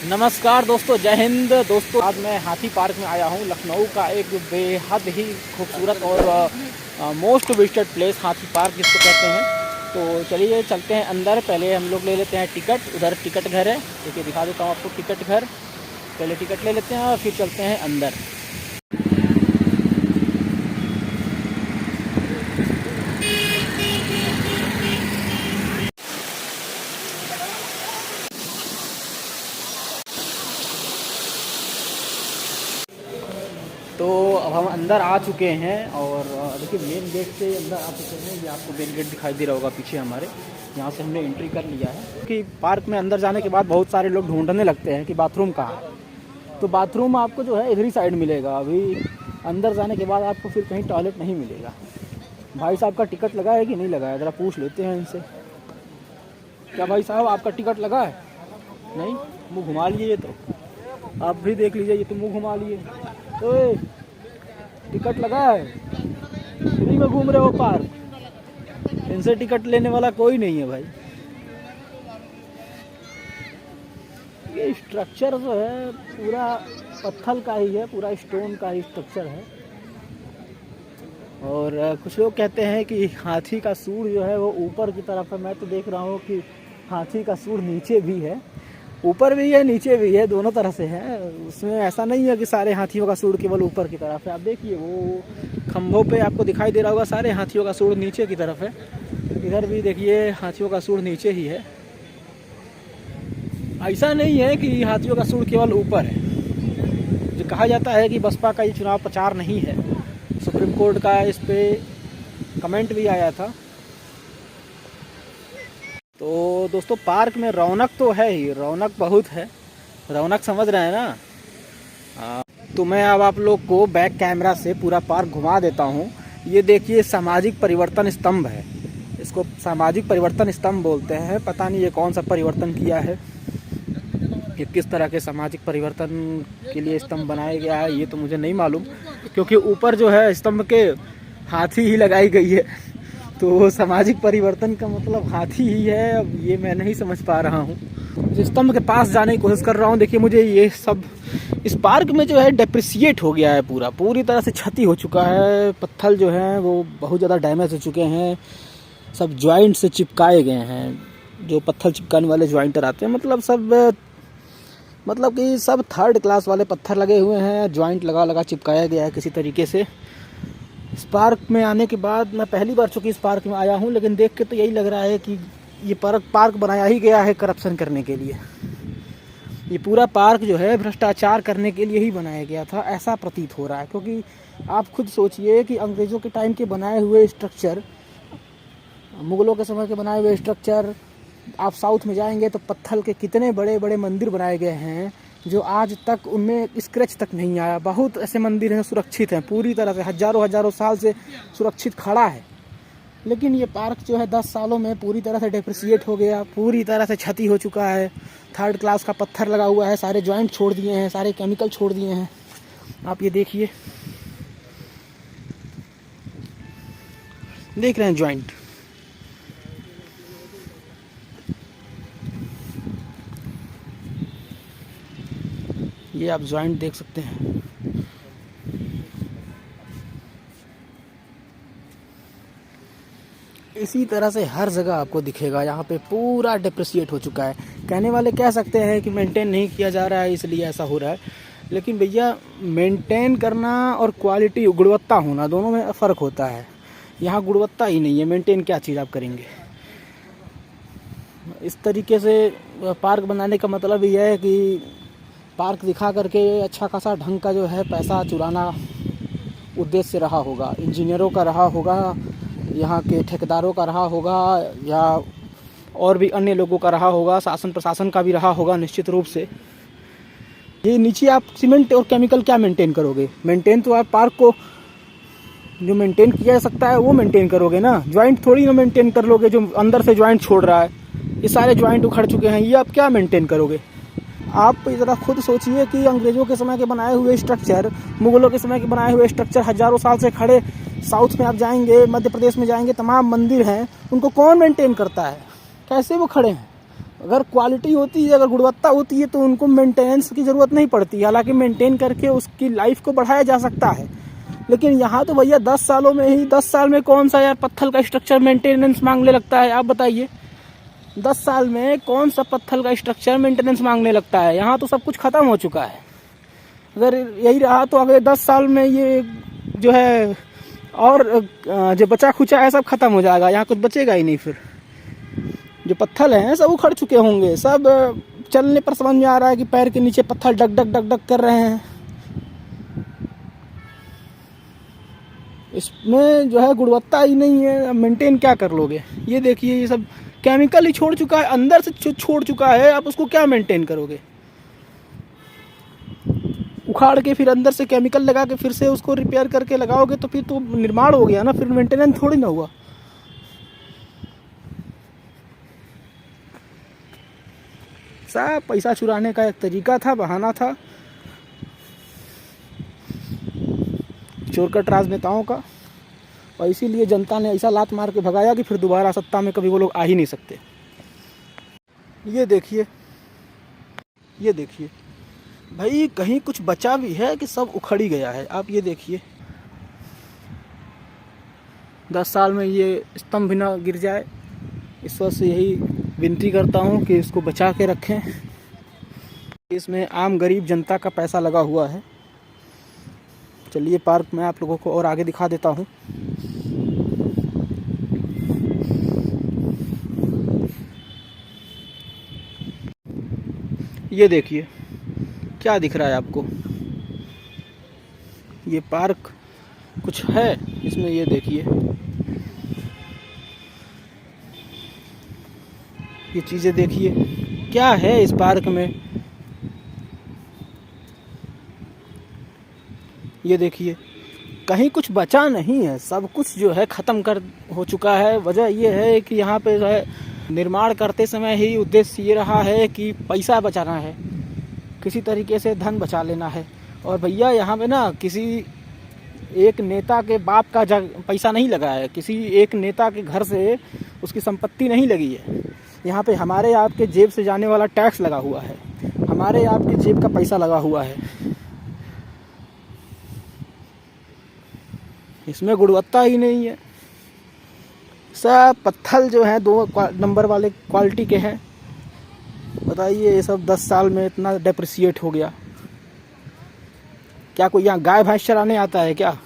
नमस्कार दोस्तों, जय हिंद। दोस्तों आज मैं हाथी पार्क में आया हूँ। लखनऊ का एक बेहद ही खूबसूरत और मोस्ट विजिटेड प्लेस हाथी पार्क जिसको कहते हैं। तो चलिए चलते हैं अंदर। पहले हम लोग ले लेते हैं टिकट। उधर टिकट घर है, देखिए दिखा देता हूँ आपको टिकट घर। पहले टिकट ले लेते हैं और फिर चलते हैं अंदर। तो अब हम अंदर आ चुके हैं और देखिए मेन गेट से अंदर आ चुके हैं। ये आपको मेन गेट दिखाई दे रहा होगा पीछे हमारे, यहाँ से हमने एंट्री कर लिया है। क्योंकि पार्क में अंदर जाने के बाद बहुत सारे लोग ढूंढने लगते हैं कि बाथरूम कहाँ है। तो बाथरूम आपको जो है इधर ही साइड मिलेगा। अभी अंदर जाने के बाद आपको फिर कहीं टॉयलेट नहीं मिलेगा। भाई साहब का टिकट लगा है कि नहीं लगा है, ज़रा पूछ लेते हैं इनसे। क्या भाई साहब आपका टिकट लगा है? नहीं, मुँह घुमा लिए ये तो। आप भी देख लीजिए, ये तो मुँह घुमा लिए। ओए, टिकट लगा है? फ्री में घूम रहे हो पार्क? इनसे टिकट लेने वाला कोई नहीं है भाई। ये स्ट्रक्चर जो है पूरा पत्थर का ही है, पूरा स्टोन का ही स्ट्रक्चर है। और कुछ लोग कहते हैं कि हाथी का सूंड जो है वो ऊपर की तरफ है। मैं तो देख रहा हूँ कि हाथी का सूंड नीचे भी है, ऊपर भी है नीचे भी है, दोनों तरह से है। उसमें ऐसा नहीं है कि सारे हाथियों का सूंड केवल ऊपर की तरफ है। आप देखिए वो खंभों पे आपको दिखाई दे रहा होगा, सारे हाथियों का सूंड नीचे की तरफ है। इधर भी देखिए हाथियों का सूंड नीचे ही है। ऐसा नहीं है कि हाथियों का सूंड केवल ऊपर है। जो कहा जाता है कि बसपा का ये चुनाव प्रचार नहीं है, सुप्रीम कोर्ट का इस पर कमेंट भी आया था। तो दोस्तों पार्क में रौनक तो है ही, रौनक बहुत है। रौनक समझ रहे हैं ना। तो मैं अब आप लोग को बैक कैमरा से पूरा पार्क घुमा देता हूँ। ये देखिए सामाजिक परिवर्तन स्तंभ है, इसको सामाजिक परिवर्तन स्तंभ बोलते हैं। पता नहीं ये कौन सा परिवर्तन किया है, ये किस तरह के सामाजिक परिवर्तन के लिए स्तंभ बनाया गया है ये तो मुझे नहीं मालूम। क्योंकि ऊपर जो है स्तंभ के हाथी ही लगाई गई है, तो सामाजिक परिवर्तन का मतलब हाथी ही है। अब ये मैं नहीं समझ पा रहा हूँ। स्तंभ के पास जाने की कोशिश कर रहा हूँ। देखिए मुझे ये सब इस पार्क में जो है डेप्रिसिएट हो गया है, पूरी तरह से क्षति हो चुका है। पत्थर जो हैं वो बहुत ज़्यादा डैमेज हो चुके हैं, सब जॉइंट से चिपकाए गए हैं। जो पत्थर चिपकाने वाले जॉइंटर आते हैं, मतलब कि सब थर्ड क्लास वाले पत्थर लगे हुए हैं, जॉइंट लगा चिपकाया गया है किसी तरीके से। इस पार्क में आने के बाद मैं पहली बार चूँकि इस पार्क में आया हूँ, लेकिन देख के तो यही लग रहा है कि ये पार्क बनाया ही गया है करप्शन करने के लिए। ये पूरा पार्क जो है भ्रष्टाचार करने के लिए ही बनाया गया था, ऐसा प्रतीत हो रहा है। क्योंकि आप खुद सोचिए कि अंग्रेज़ों के टाइम के बनाए हुए स्ट्रक्चर, मुग़लों के समय के बनाए हुए स्ट्रक्चर, आप साउथ में जाएंगे तो पत्थर के कितने बड़े बड़े मंदिर बनाए गए हैं जो आज तक उनमें स्क्रैच तक नहीं आया। बहुत ऐसे मंदिर हैं सुरक्षित हैं, पूरी तरह से हजारों साल से सुरक्षित खड़ा है। लेकिन ये पार्क जो है 10 सालों में पूरी तरह से डेप्रिसिएट हो गया, पूरी तरह से क्षति हो चुका है। थर्ड क्लास का पत्थर लगा हुआ है, सारे जॉइंट छोड़ दिए हैं, सारे केमिकल छोड़ दिए हैं। आप ये देखिए, देख रहे हैं जॉइंट। ये आप जॉइंट देख सकते हैं। इसी तरह से हर जगह आपको दिखेगा, यहाँ पे पूरा डिप्रिसिएट हो चुका है। कहने वाले कह सकते हैं कि मेंटेन नहीं किया जा रहा है इसलिए ऐसा हो रहा है, लेकिन भैया मेंटेन करना और क्वालिटी गुणवत्ता होना दोनों में फ़र्क होता है। यहाँ गुणवत्ता ही नहीं है, मेंटेन क्या चीज़ आप करेंगे। इस तरीके से पार्क बनाने का मतलब ये है कि पार्क दिखा करके अच्छा खासा ढंग का जो है पैसा चुराना उद्देश्य रहा होगा। इंजीनियरों का रहा होगा, यहाँ के ठेकेदारों का रहा होगा, या और भी अन्य लोगों का रहा होगा, शासन प्रशासन का भी रहा होगा निश्चित रूप से। ये नीचे आप सीमेंट और केमिकल क्या मेंटेन करोगे? मेंटेन तो आप पार्क को जो मेंटेन किया जा सकता है वो मेंटेन करोगे ना, जॉइंट थोड़ी ना मेंटेन कर लोगे। जो अंदर से जॉइंट छोड़ रहा है, ये सारे जॉइंट उखड़ चुके हैं, ये आप क्या मेंटेन करोगे? आप ज़रा खुद सोचिए कि अंग्रेज़ों के समय के बनाए हुए स्ट्रक्चर, मुग़लों के समय के बनाए हुए स्ट्रक्चर हज़ारों साल से खड़े, साउथ में आप जाएंगे, मध्य प्रदेश में जाएंगे, तमाम मंदिर हैं, उनको कौन मेंटेन करता है? कैसे वो खड़े हैं? अगर क्वालिटी होती है, अगर गुणवत्ता होती है तो उनको मेंटेनेंस की ज़रूरत नहीं पड़ती। हालांकि मेंटेन करके उसकी लाइफ को बढ़ाया जा सकता है, लेकिन यहाँ तो भैया 10 सालों में ही 10 साल में कौन सा यार पत्थर का स्ट्रक्चर मेंटेनेंस मांगने लगता है, आप बताइए। 10 साल में कौन सा पत्थर का स्ट्रक्चर मेंटेनेंस मांगने लगता है। यहाँ तो सब कुछ ख़त्म हो चुका है। अगर यही रहा तो अगले 10 साल में ये जो है और जो बचा खुचा है सब खत्म हो जाएगा, यहाँ कुछ बचेगा ही नहीं। फिर जो पत्थर हैं सब उखड़ चुके होंगे, सब चलने पर समझ में आ रहा है कि पैर के नीचे पत्थर डग डग डग डग कर रहे हैं। इसमें जो है गुणवत्ता ही नहीं है, मेंटेन क्या कर लोगे। ये देखिए ये सब केमिकल ही छोड़ चुका है, अंदर से छोड़ चुका है, आप उसको क्या मेंटेन करोगे। उखाड़ के फिर अंदर से केमिकल लगा के फिर से उसको रिपेयर करके लगाओगे तो फिर तो निर्माण हो गया ना, फिर मेंटेनेंस थोड़ी ना हुआ। सब पैसा चुराने का एक तरीका था, बहाना था चोरकट राजनेताओं का, और इसीलिए जनता ने ऐसा लात मार के भगाया कि फिर दोबारा सत्ता में कभी वो लोग आ ही नहीं सकते। ये देखिए, ये देखिए भाई, कहीं कुछ बचा भी है कि सब उखड़ ही गया है। आप ये देखिए, 10 साल में ये स्तंभ भी ना गिर जाए। ईश्वर से यही विनती करता हूँ कि इसको बचा के रखें। इसमें आम गरीब जनता का पैसा लगा हुआ है। चलिए पार्क में आप लोगों को और आगे दिखा देता हूँ। ये देखिए क्या दिख रहा है आपको, ये पार्क कुछ है इसमें। ये देखिए ये चीज़ें देखिए क्या है इस पार्क में। ये देखिए कहीं कुछ बचा नहीं है, सब कुछ जो है ख़त्म कर हो चुका है। वजह ये है कि यहाँ पे जो है निर्माण करते समय ही उद्देश्य ये रहा है कि पैसा बचाना है, किसी तरीके से धन बचा लेना है। और भैया यहाँ पे ना किसी एक नेता के बाप का पैसा नहीं लगा है, किसी एक नेता के घर से उसकी संपत्ति नहीं लगी है। यहाँ पे हमारे आपके जेब से जाने वाला टैक्स लगा हुआ है, हमारे आपके जेब का पैसा लगा हुआ है। इसमें गुणवत्ता ही नहीं है। सब पत्थर जो हैं 2 नंबर वाले क्वालिटी के हैं। बताइए ये सब 10 साल में इतना डेप्रिसिएट हो गया। क्या कोई यहाँ गाय भैंस चराने आता है क्या?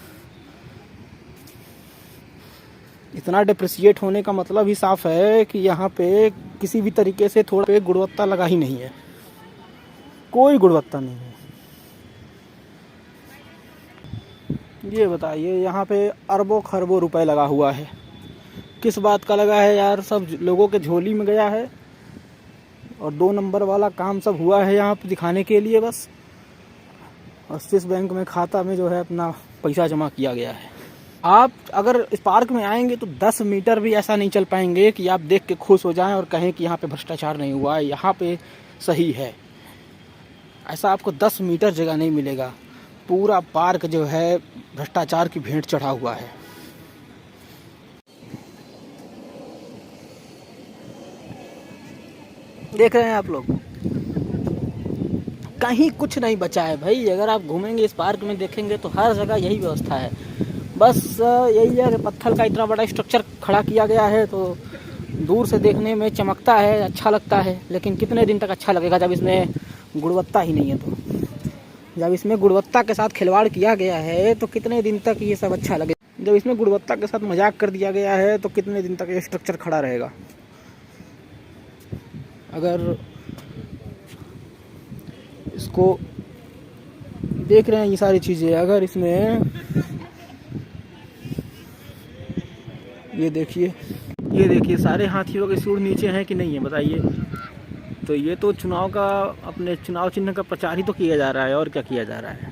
इतना डेप्रिसिएट होने का मतलब ही साफ है कि यहाँ पे किसी भी तरीके से थोड़ा पे गुणवत्ता लगा ही नहीं है, कोई गुणवत्ता नहीं है। ये बताइए यहाँ पे अरबों खरबों रुपए लगा हुआ है, किस बात का लगा है यार? सब लोगों के झोली में गया है और 2 नंबर वाला काम सब हुआ है यहाँ पे दिखाने के लिए बस। और स्विस बैंक में खाता में जो है अपना पैसा जमा किया गया है। आप अगर इस पार्क में आएंगे तो 10 मीटर भी ऐसा नहीं चल पाएंगे कि आप देख के खुश हो जाएं और कहें कि यहाँ पे भ्रष्टाचार नहीं हुआ है, यहाँ पे सही है। ऐसा आपको 10 मीटर जगह नहीं मिलेगा। पूरा पार्क जो है भ्रष्टाचार की भेंट चढ़ा हुआ है। देख रहे हैं आप लोग, कहीं कुछ नहीं बचा है भाई। अगर आप घूमेंगे इस पार्क में देखेंगे तो हर जगह यही व्यवस्था है। बस यही है कि पत्थर का इतना बड़ा स्ट्रक्चर खड़ा किया गया है तो दूर से देखने में चमकता है, अच्छा लगता है, लेकिन कितने दिन तक अच्छा लगेगा जब इसमें गुणवत्ता ही नहीं है। तो जब इसमें गुणवत्ता के साथ खिलवाड़ किया गया है तो कितने दिन तक ये सब अच्छा लगेगा। जब इसमें गुणवत्ता के साथ मजाक कर दिया गया है तो कितने दिन तक ये स्ट्रक्चर खड़ा रहेगा। अगर इसको देख रहे हैं ये सारी चीज़ें, अगर इसमें ये देखिए सारे हाथियों के सूंड नीचे हैं कि नहीं है बताइए। तो ये तो चुनाव का, अपने चुनाव चिन्ह का प्रचार ही तो किया जा रहा है, और क्या किया जा रहा है।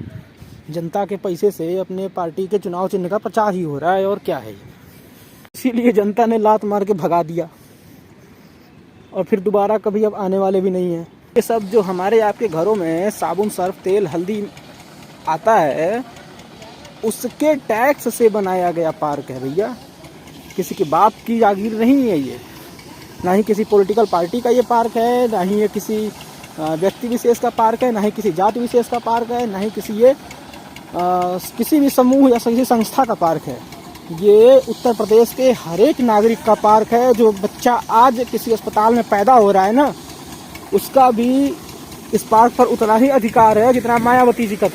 जनता के पैसे से अपने पार्टी के चुनाव चिन्ह का प्रचार ही हो रहा है, और क्या है। इसीलिए जनता ने लात मार के भगा दिया और फिर दोबारा कभी अब आने वाले भी नहीं है। ये सब जो हमारे आपके घरों में साबुन, सर्फ, तेल, हल्दी आता है उसके टैक्स से बनाया गया पार्क है भैया। किसी के बाप की जागीर नहीं है ये। ना ही किसी पॉलिटिकल पार्टी का ये पार्क है, ना ही ये किसी व्यक्ति विशेष का पार्क है, ना ही किसी जाति विशेष का पार्क है, ना ही किसी भी समूह या किसी संस्था का पार्क है। ये उत्तर प्रदेश के हर एक नागरिक का पार्क है। जो बच्चा आज किसी अस्पताल में पैदा हो रहा है ना, उसका भी इस पार्क पर उतना ही अधिकार है जितना मायावती जी का।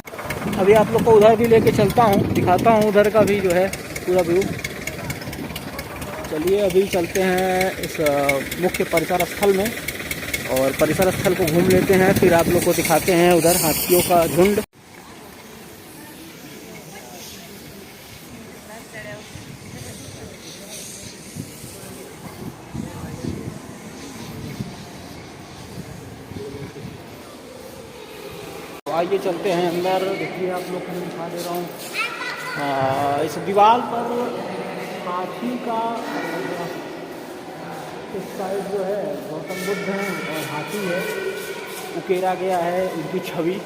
अभी आप लोग को उधर भी लेके चलता हूँ, दिखाता हूँ उधर का भी जो है पूरा व्यू। चलिए अभी चलते हैं इस मुख्य परिसर स्थल में और परिसर स्थल को घूम लेते हैं, फिर आप लोग को दिखाते हैं उधर हाथियों का झुंड। आइए चलते हैं अंदर। देखिए आप लोग को मैं दिखा दे रहा हूँ इस दीवार पर हाथी का इस साइड जो है गौतम बुद्ध हैं और हाथी है, उकेरा गया है उनकी छवि।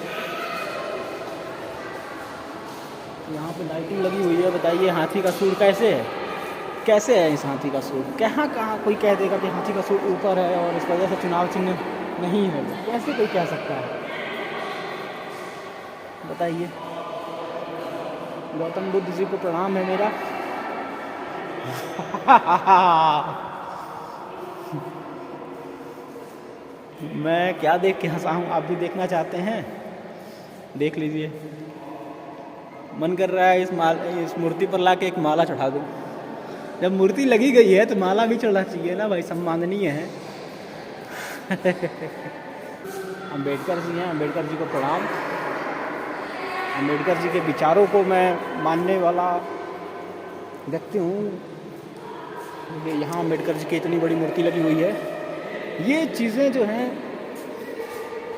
यहाँ पे लाइटिंग लगी हुई है। बताइए हाथी का सूंड कैसे है, कैसे है इस हाथी का सूंड? कहाँ कोई कह देगा कि हाथी का सूंड ऊपर है और इस वजह से चुनाव चिन्ह नहीं है? कैसे कोई कह सकता है? बताइए। गौतम बुद्ध जी को प्रणाम है मेरा। मैं क्या देख के हंसा हूँ, आप भी देखना चाहते हैं? देख लीजिए। मन कर रहा है इस मूर्ति पर लाके एक माला चढ़ा दूँ। जब मूर्ति लगी गई है तो माला भी चढ़ना चाहिए ना भाई, सम्माननीय है। अम्बेडकर जी हैं, अम्बेडकर जी को प्रणाम। अम्बेडकर जी के विचारों को मैं मानने वाला व्यक्ति हूँ। यहाँ अम्बेडकर जी की इतनी बड़ी मूर्ति लगी हुई है। ये चीज़ें जो हैं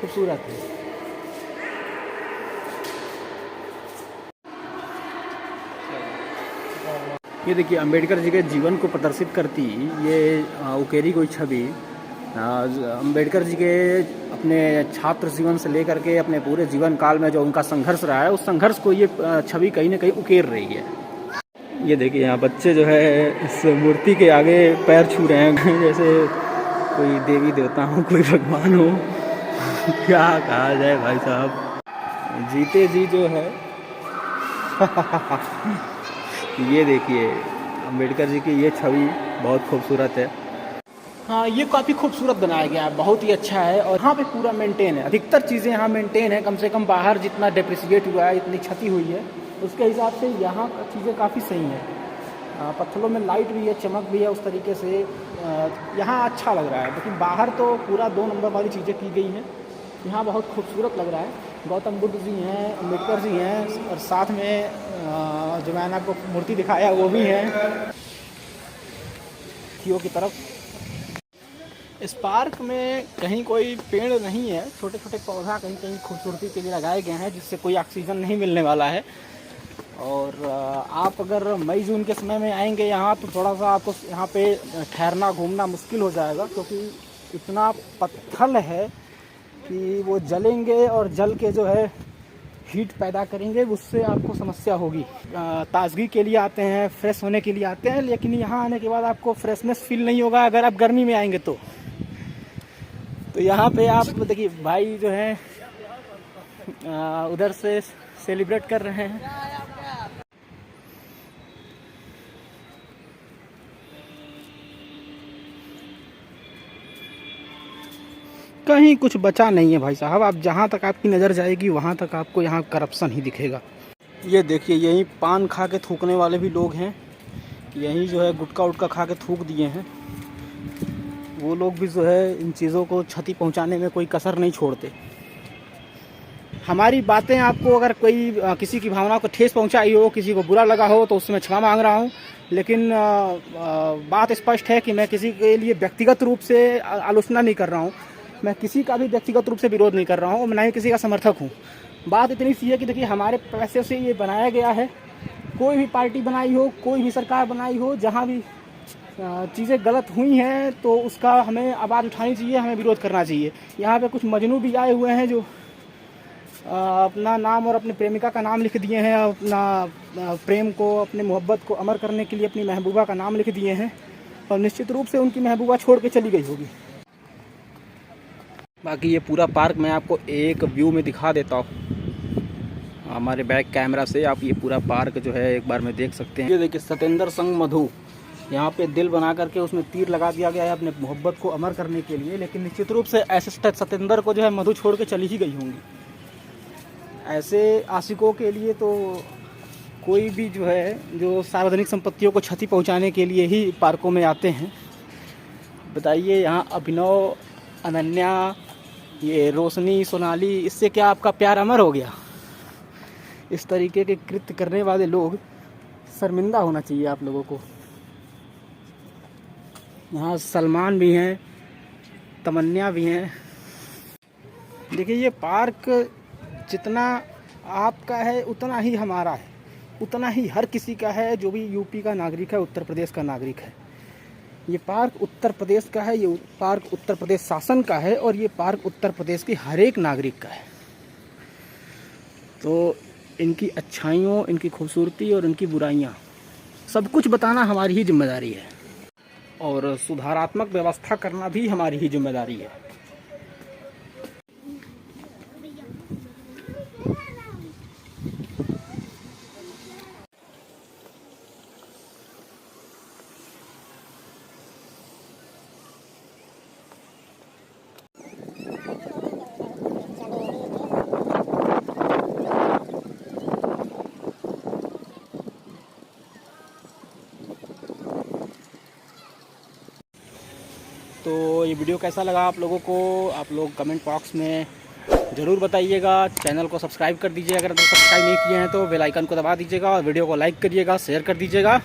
खूबसूरत है। ये देखिए अम्बेडकर जी के जीवन को प्रदर्शित करती ये उकेरी कोई छवि अम्बेडकर जी के अपने छात्र जीवन से लेकर के अपने पूरे जीवन काल में जो उनका संघर्ष रहा है, उस संघर्ष को ये छवि कहीं ना कहीं उकेर रही है। ये देखिए यहाँ बच्चे जो है इस मूर्ति के आगे पैर छू रहे हैं जैसे कोई देवी देवता हो, कोई भगवान हो। क्या कहा जाए भाई साहब। जीते जी जो है ये देखिए अम्बेडकर जी की ये छवि बहुत खूबसूरत है। हाँ, ये काफ़ी खूबसूरत बनाया गया है, बहुत ही अच्छा है। और यहाँ पे पूरा मेंटेन है, अधिकतर चीज़ें यहाँ मेंटेन है। कम से कम बाहर जितना डेप्रिसिएट हुआ है, इतनी क्षति हुई है, उसके हिसाब से यहाँ चीज़ें काफ़ी सही हैं। पत्थरों में लाइट भी है, चमक भी है, उस तरीके से यहाँ अच्छा लग रहा है। लेकिन बाहर तो पूरा 2 नंबर वाली चीज़ें की गई हैं। यहाँ बहुत खूबसूरत लग रहा है। गौतम बुद्ध जी हैं, अम्बेडकर जी हैं और साथ में जो मैंने आपको मूर्ति दिखाया वो भी हैं थियों की तरफ। इस पार्क में कहीं कोई पेड़ नहीं है, छोटे छोटे पौधा कहीं कहीं खूबसूरती के लिए लगाए गए हैं, जिससे कोई ऑक्सीजन नहीं मिलने वाला है। और आप अगर मई जून के समय में आएंगे यहाँ तो थोड़ा सा आपको यहाँ पे ठहरना घूमना मुश्किल हो जाएगा, क्योंकि इतना पत्थर है कि वो जलेंगे और जल के जो है हीट पैदा करेंगे, उससे आपको समस्या होगी। ताजगी के लिए आते हैं, फ्रेश होने के लिए आते हैं, लेकिन यहाँ आने के बाद आपको फ्रेशनेस फील नहीं होगा अगर आप गर्मी में आएंगे तो यहाँ पे आप देखिए भाई जो हैं उधर से सेलिब्रेट कर रहे हैं। कहीं कुछ बचा नहीं है भाई साहब। आप जहाँ तक आपकी नज़र जाएगी वहाँ तक आपको यहाँ करप्शन ही दिखेगा। ये देखिए यहीं पान खा के थूकने वाले भी लोग हैं, यहीं जो है गुटखा उटका खा के थूक दिए हैं। वो लोग भी जो है इन चीज़ों को क्षति पहुँचाने में कोई कसर नहीं छोड़ते। हमारी बातें आपको अगर कोई किसी की भावना को ठेस पहुँचाई हो, किसी को बुरा लगा हो, तो उसमें क्षमा मांग रहा हूँ। लेकिन बात स्पष्ट है कि मैं किसी के लिए व्यक्तिगत रूप से आलोचना नहीं कर रहा हूँ, मैं किसी का भी व्यक्तिगत रूप से विरोध नहीं कर रहा हूँ, ना ही किसी का समर्थक हूँ। बात इतनी सी है कि देखिए हमारे पैसे से ये बनाया गया है। कोई भी पार्टी बनाई हो, कोई भी सरकार बनाई हो, जहाँ भी चीज़ें गलत हुई हैं तो उसका हमें आवाज़ उठानी चाहिए, हमें विरोध करना चाहिए। यहाँ पे कुछ मजनू भी आए हुए हैं जो अपना नाम और अपने प्रेमिका का नाम लिख दिए हैं, अपना प्रेम को, अपने मोहब्बत को अमर करने के लिए अपनी महबूबा का नाम लिख दिए हैं। और निश्चित रूप से उनकी महबूबा छोड़ के चली गई होगी। बाकी ये पूरा पार्क मैं आपको एक व्यू में दिखा देता हूँ हमारे बैक कैमरा से। आप ये पूरा पार्क जो है एक बार में देख सकते हैं। ये देखिए सत्येंद्र संग मधु, यहाँ पे दिल बना करके उसमें तीर लगा दिया गया है अपने मोहब्बत को अमर करने के लिए। लेकिन निश्चित रूप से ऐसे सत्येंद्र को जो है मधु छोड़ के चली ही गई होंगी। ऐसे आशिकों के लिए तो कोई भी जो है जो सार्वजनिक संपत्तियों को क्षति पहुंचाने के लिए ही पार्कों में आते हैं। बताइए यहाँ अभिनव, अनन्या, ये रोशनी, सोनाली, इससे क्या आपका प्यार अमर हो गया? इस तरीके के कृत्य करने वाले लोग शर्मिंदा होना चाहिए आप लोगों को। यहाँ सलमान भी हैं, तमन्या भी हैं। देखिए ये पार्क जितना आपका है उतना ही हमारा है, उतना ही हर किसी का है जो भी यूपी का नागरिक है, उत्तर प्रदेश का नागरिक है। ये पार्क उत्तर प्रदेश का है, ये पार्क उत्तर प्रदेश शासन का है और ये पार्क उत्तर प्रदेश के हर एक नागरिक का है। तो इनकी अच्छाइयों, इनकी खूबसूरती और इनकी बुराइयाँ सब कुछ बताना हमारी ही जिम्मेदारी है और सुधारात्मक व्यवस्था करना भी हमारी ही जिम्मेदारी है। तो ये वीडियो कैसा लगा आप लोगों को? आप लोग कमेंट बॉक्स में ज़रूर बताइएगा। चैनल को सब्सक्राइब कर दीजिए, अगर सब्सक्राइब नहीं किए हैं तो बेल आइकन को दबा दीजिएगा और वीडियो को लाइक करिएगा, शेयर कर दीजिएगा।